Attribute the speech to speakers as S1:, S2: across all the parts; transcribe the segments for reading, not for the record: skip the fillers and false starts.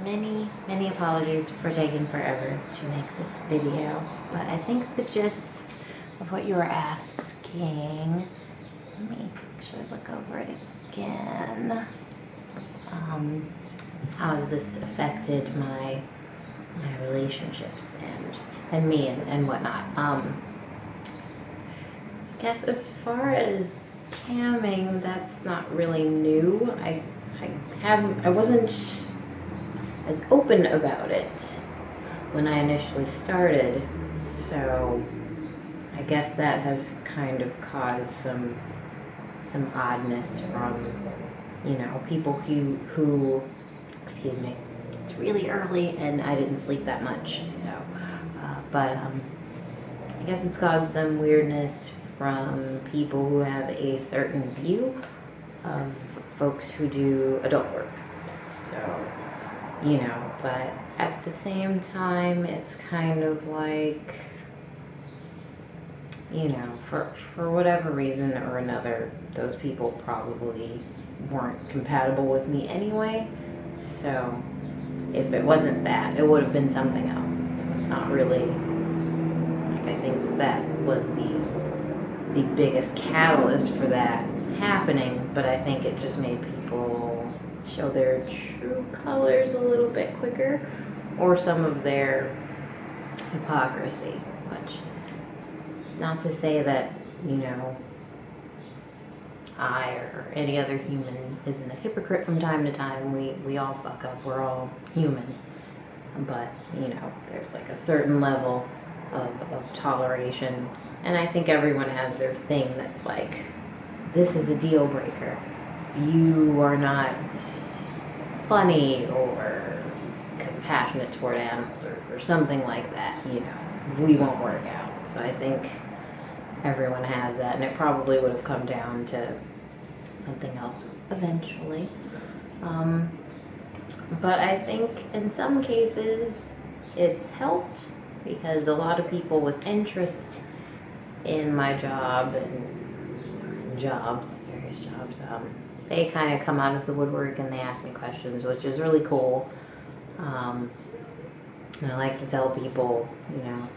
S1: many apologies for taking forever to make this video, but I think the gist of what you were asking, let me actually look over it again. How has this affected my relationships and me and whatnot? I guess as far as camming, that's not really new. I wasn't as open about it when I initially started, so I guess that has kind of caused some oddness from, you know, people who excuse me, it's really early and I didn't sleep that much, so but I guess it's caused some weirdness from people who have a certain view of folks who do adult work. So, you know, but at the same time, it's kind of like, you know, for whatever reason or another, those people probably weren't compatible with me anyway. So if it wasn't that, it would have been something else. So it's not really, like, I think that was the biggest catalyst for that happening, but I think it just made people show their true colors a little bit quicker, or some of their hypocrisy, which is not to say that, you know, I or any other human isn't a hypocrite from time to time. We all fuck up. We're all human. But, you know, there's like a certain level of toleration. And I think everyone has their thing that's like, this is a deal breaker. You are not funny or compassionate toward animals or something like that, you know. We won't work out. So I think everyone has that, and it probably would have come down to something else eventually. But I think in some cases it's helped, because a lot of people with interest in my job and various jobs, they kind of come out of the woodwork and they ask me questions, which is really cool. And I like to tell people, you know,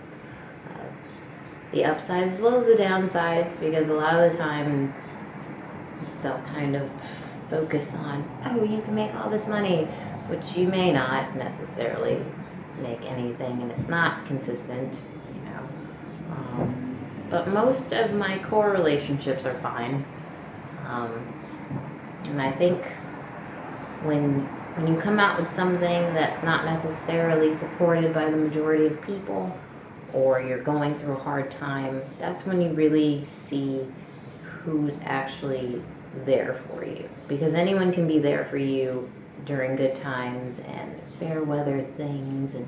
S1: the upsides as well as the downsides, because a lot of the time they'll kind of focus on, oh, you can make all this money, which you may not necessarily make anything, and it's not consistent, you know. But most of my core relationships are fine. And I think when you come out with something that's not necessarily supported by the majority of people, or you're going through a hard time, that's when you really see who's actually there for you. Because anyone can be there for you during good times and fair weather things, and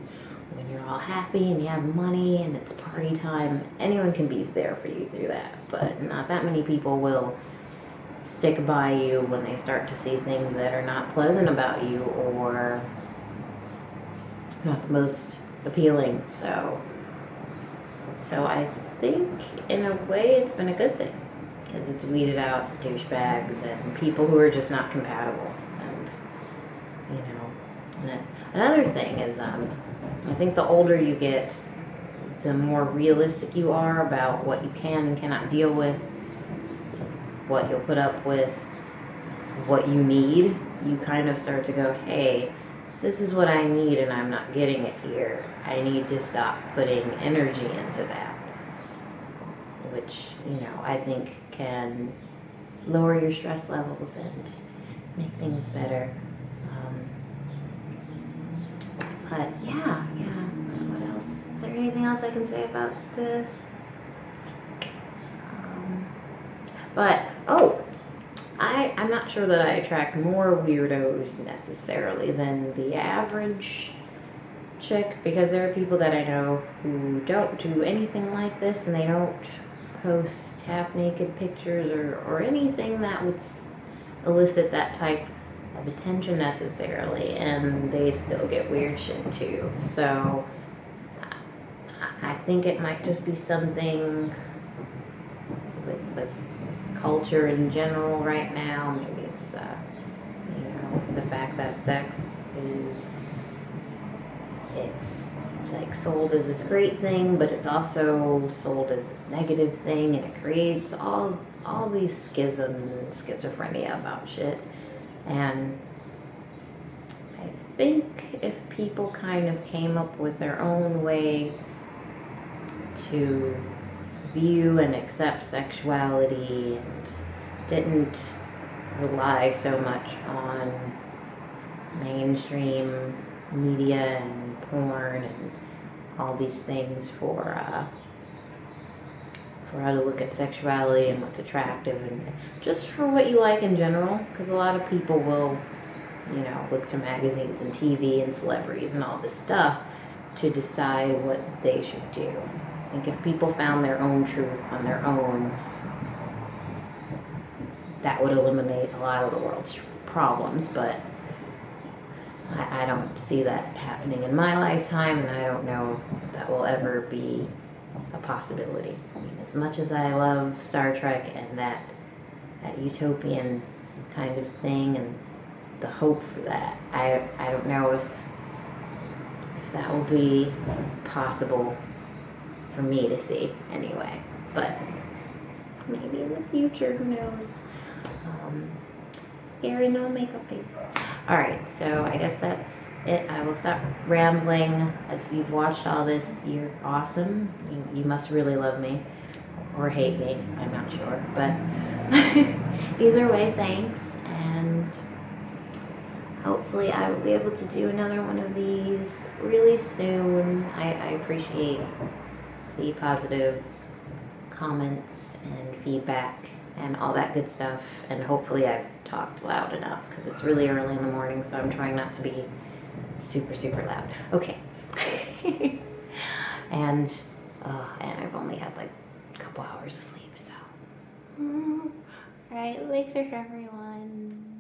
S1: when you're all happy and you have money and it's party time, anyone can be there for you through that. But not that many people will stick by you when they start to see things that are not pleasant about you or not the most appealing. So I think in a way it's been a good thing, because it's weeded out douchebags and people who are just not compatible. And, you know, and another thing is, I think the older you get, the more realistic you are about what you can and cannot deal with, what you'll put up with, what you need. You kind of start to go, hey, this is what I need and I'm not getting it here. I need to stop putting energy into that, which, you know, I think can lower your stress levels and make things better. But yeah. What else? Is there anything else I can say about this? I'm not sure that I attract more weirdos necessarily than the average chick, because there are people that I know who don't do anything like this, and they don't post half-naked pictures or anything that would elicit that type of attention necessarily, and they still get weird shit too. So I think it might just be something with culture in general right now. Maybe it's you know, the fact that sex is it's like sold as this great thing, but it's also sold as this negative thing, and it creates all these schisms and schizophrenia about shit. And I think if people kind of came up with their own way to view and accept sexuality and didn't rely so much on mainstream media and porn and all these things for how to look at sexuality and what's attractive and just for what you like in general, because a lot of people will, you know, look to magazines and TV and celebrities and all this stuff to decide what they should do. I think if people found their own truth on their own, that would eliminate a lot of the world's problems, but I don't see that happening in my lifetime, and I don't know if that will ever be a possibility. I mean, as much as I love Star Trek and that utopian kind of thing and the hope for that, I don't know if that will be possible for me to see anyway, but maybe in the future, who knows. Scary no makeup face. Alright, so I guess that's it. I will stop rambling. If you've watched all this, you're awesome. You must really love me or hate me. I'm not sure, but either way, thanks, and hopefully I will be able to do another one of these really soon. I appreciate the positive comments and feedback and all that good stuff, and hopefully I've talked loud enough because it's really early in the morning, so I'm trying not to be super loud. Okay. and I've only had like a couple hours of sleep, so alright, later everyone.